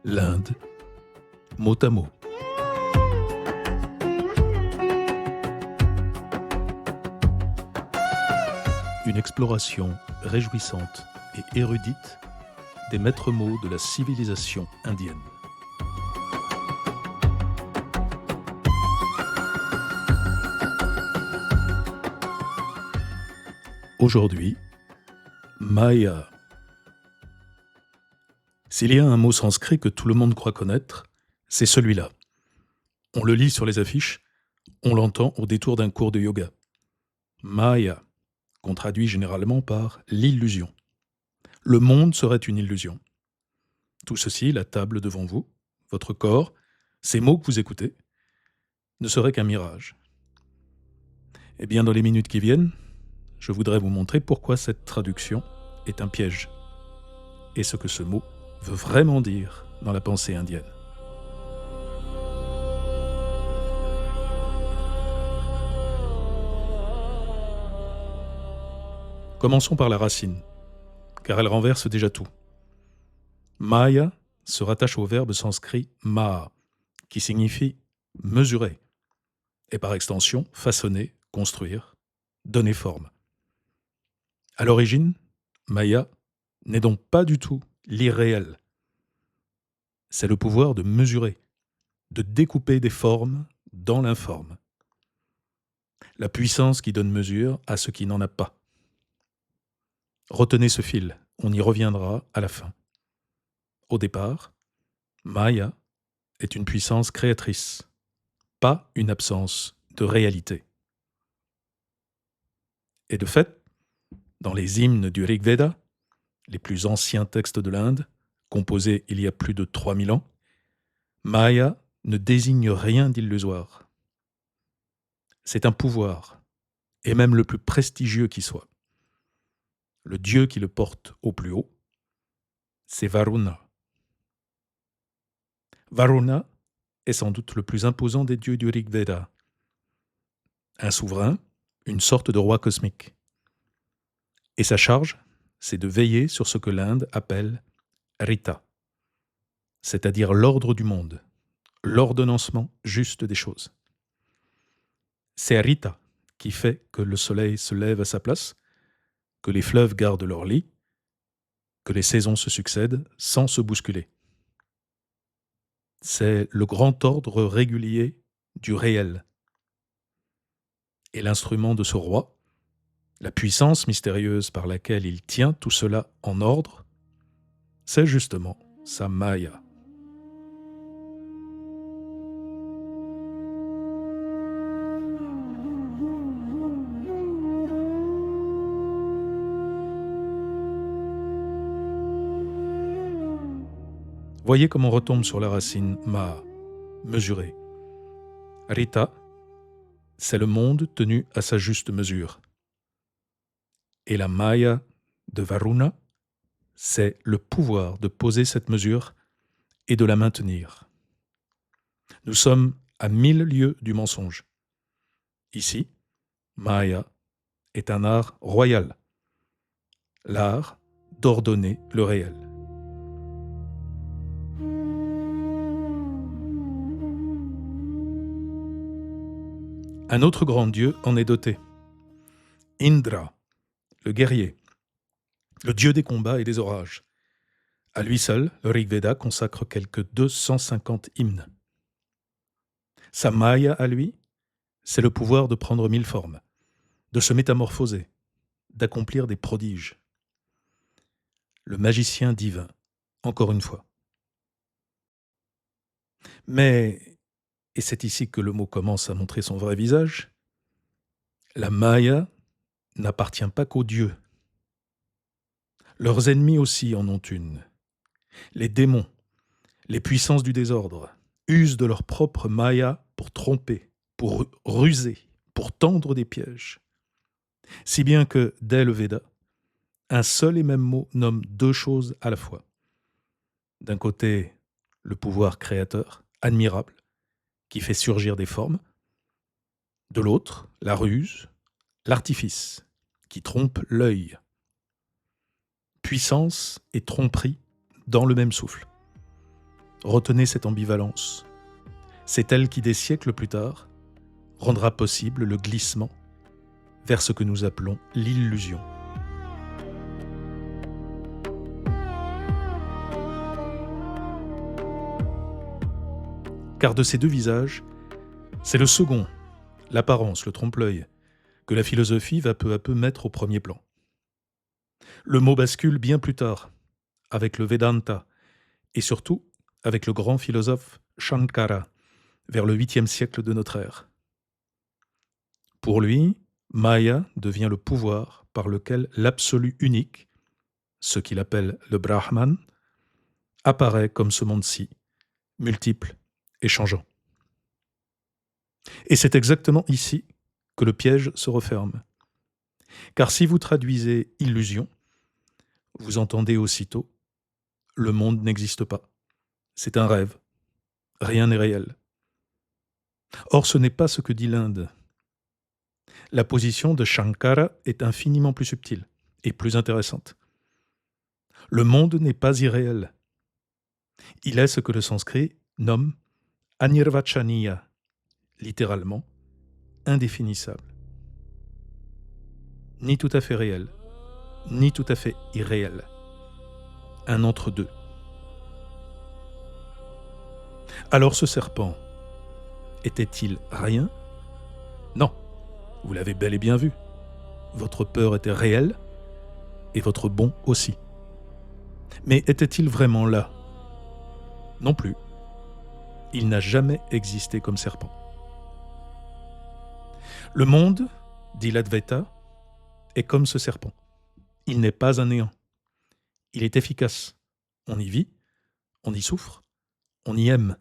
l'Inde, mot à mot. Une exploration réjouissante et érudite des maîtres mots de la civilisation indienne. Aujourd'hui, Maya. S'il y a un mot sanskrit que tout le monde croit connaître, c'est celui-là. On le lit sur les affiches, on l'entend au détour d'un cours de yoga. Maya, qu'on traduit généralement par l'illusion. Le monde serait une illusion. Tout ceci, la table devant vous, votre corps, ces mots que vous écoutez, ne seraient qu'un mirage. Eh bien, dans les minutes qui viennent, je voudrais vous montrer pourquoi cette traduction est un piège et ce que ce mot veut vraiment dire dans la pensée indienne. Commençons par la racine, car elle renverse déjà tout. Maya se rattache au verbe sanskrit maha, qui signifie mesurer, et par extension façonner, construire, donner forme. À l'origine, Maya n'est donc pas du tout l'irréel. C'est le pouvoir de mesurer, de découper des formes dans l'informe. La puissance qui donne mesure à ce qui n'en a pas. Retenez ce fil, on y reviendra à la fin. Au départ, Maya est une puissance créatrice, pas une absence de réalité. Et de fait, dans les hymnes du Rig Veda, les plus anciens textes de l'Inde, composés il y a plus de 3000 ans, Maya ne désigne rien d'illusoire. C'est un pouvoir, et même le plus prestigieux qui soit. Le dieu qui le porte au plus haut, c'est Varuna. Varuna est sans doute le plus imposant des dieux du Rig Veda. Un souverain, une sorte de roi cosmique. Et sa charge, c'est de veiller sur ce que l'Inde appelle Rita, c'est-à-dire l'ordre du monde, l'ordonnancement juste des choses. C'est Rita qui fait que le soleil se lève à sa place, que les fleuves gardent leur lit, que les saisons se succèdent sans se bousculer. C'est le grand ordre régulier du réel. Et l'instrument de ce roi, la puissance mystérieuse par laquelle il tient tout cela en ordre, c'est justement sa Maya. Voyez comme on retombe sur la racine Ma, mesurer. Rita, c'est le monde tenu à sa juste mesure. Et la Maya de Varuna, c'est le pouvoir de poser cette mesure et de la maintenir. Nous sommes à 1000 lieues du mensonge. Ici, Maya est un art royal, l'art d'ordonner le réel. Un autre grand dieu en est doté. Indra, le guerrier, le dieu des combats et des orages. À lui seul, le Rig Veda consacre quelques 250 hymnes. Sa Maya à lui, c'est le pouvoir de prendre 1000 formes, de se métamorphoser, d'accomplir des prodiges. Le magicien divin, encore une fois. Mais, et c'est ici que le mot commence à montrer son vrai visage, la Maya n'appartient pas qu'aux dieux. Leurs ennemis aussi en ont une. Les démons, les puissances du désordre, usent de leur propre Maya pour tromper, pour ruser, pour tendre des pièges. Si bien que, dès le Veda, un seul et même mot nomme deux choses à la fois. D'un côté, le pouvoir créateur, admirable, qui fait surgir des formes. De l'autre, la ruse, l'artifice, qui trompe l'œil. Puissance et tromperie dans le même souffle. Retenez cette ambivalence. C'est elle qui, des siècles plus tard, rendra possible le glissement vers ce que nous appelons l'illusion. Car de ces deux visages, c'est le second, l'apparence, le trompe-l'œil, que la philosophie va peu à peu mettre au premier plan. Le mot bascule bien plus tard, avec le Vedanta, et surtout avec le grand philosophe Shankara, vers le 8e siècle de notre ère. Pour lui, Maya devient le pouvoir par lequel l'absolu unique, ce qu'il appelle le Brahman, apparaît comme ce monde-ci, multiple et changeant. Et c'est exactement ici que le piège se referme. Car si vous traduisez illusion, vous entendez aussitôt « le monde n'existe pas, c'est un rêve, rien n'est réel ». Or ce n'est pas ce que dit l'Inde. La position de Shankara est infiniment plus subtile et plus intéressante. Le monde n'est pas irréel. Il est ce que le sanskrit nomme anirvachaniya, littéralement indéfinissable. Ni tout à fait réel, ni tout à fait irréel. Un entre-deux. Alors ce serpent, était-il rien ? Non, vous l'avez bel et bien vu. Votre peur était réelle, et votre bon aussi. Mais était-il vraiment là ? Non plus. Il n'a jamais existé comme serpent. Le monde, dit l'Advaita, est comme ce serpent. Il n'est pas un néant. Il est efficace. On y vit, on y souffre, on y aime.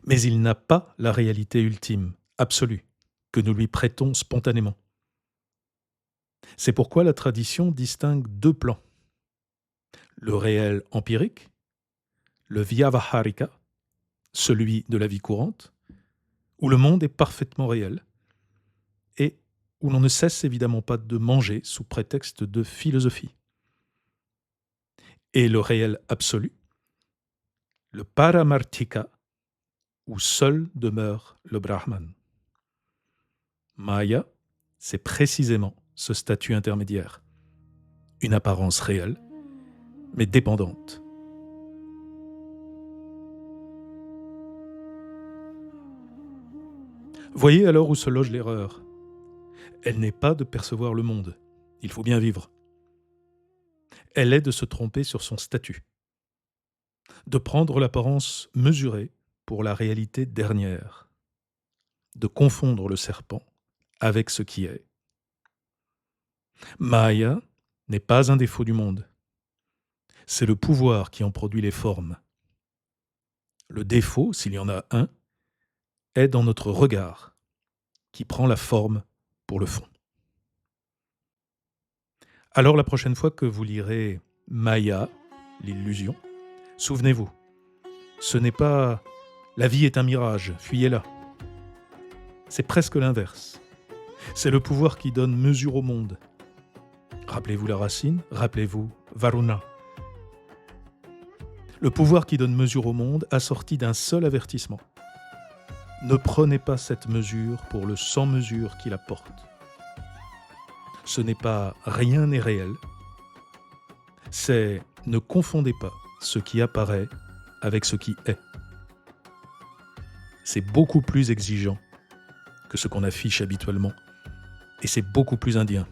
Mais il n'a pas la réalité ultime, absolue, que nous lui prêtons spontanément. C'est pourquoi la tradition distingue deux plans. Le réel empirique, le vyavaharika, celui de la vie courante, où le monde est parfaitement réel et où l'on ne cesse évidemment pas de manger sous prétexte de philosophie. Et le réel absolu, le paramarthika, où seul demeure le Brahman. Maya, c'est précisément ce statut intermédiaire, une apparence réelle, mais dépendante. Voyez alors où se loge l'erreur. Elle n'est pas de percevoir le monde, il faut bien vivre. Elle est de se tromper sur son statut, de prendre l'apparence mesurée pour la réalité dernière, de confondre le serpent avec ce qui est. Maya n'est pas un défaut du monde, c'est le pouvoir qui en produit les formes. Le défaut, s'il y en a un, est dans notre regard, qui prend la forme pour le fond. Alors la prochaine fois que vous lirez Maya, l'illusion, souvenez-vous, ce n'est pas « la vie est un mirage, fuyez-la ». C'est presque l'inverse. C'est le pouvoir qui donne mesure au monde. Rappelez-vous la racine, rappelez-vous Varuna. Le pouvoir qui donne mesure au monde assorti d'un seul avertissement. Ne prenez pas cette mesure pour le sans-mesure qui la porte. Ce n'est pas rien n'est réel, c'est ne confondez pas ce qui apparaît avec ce qui est. C'est beaucoup plus exigeant que ce qu'on affiche habituellement, et c'est beaucoup plus indien.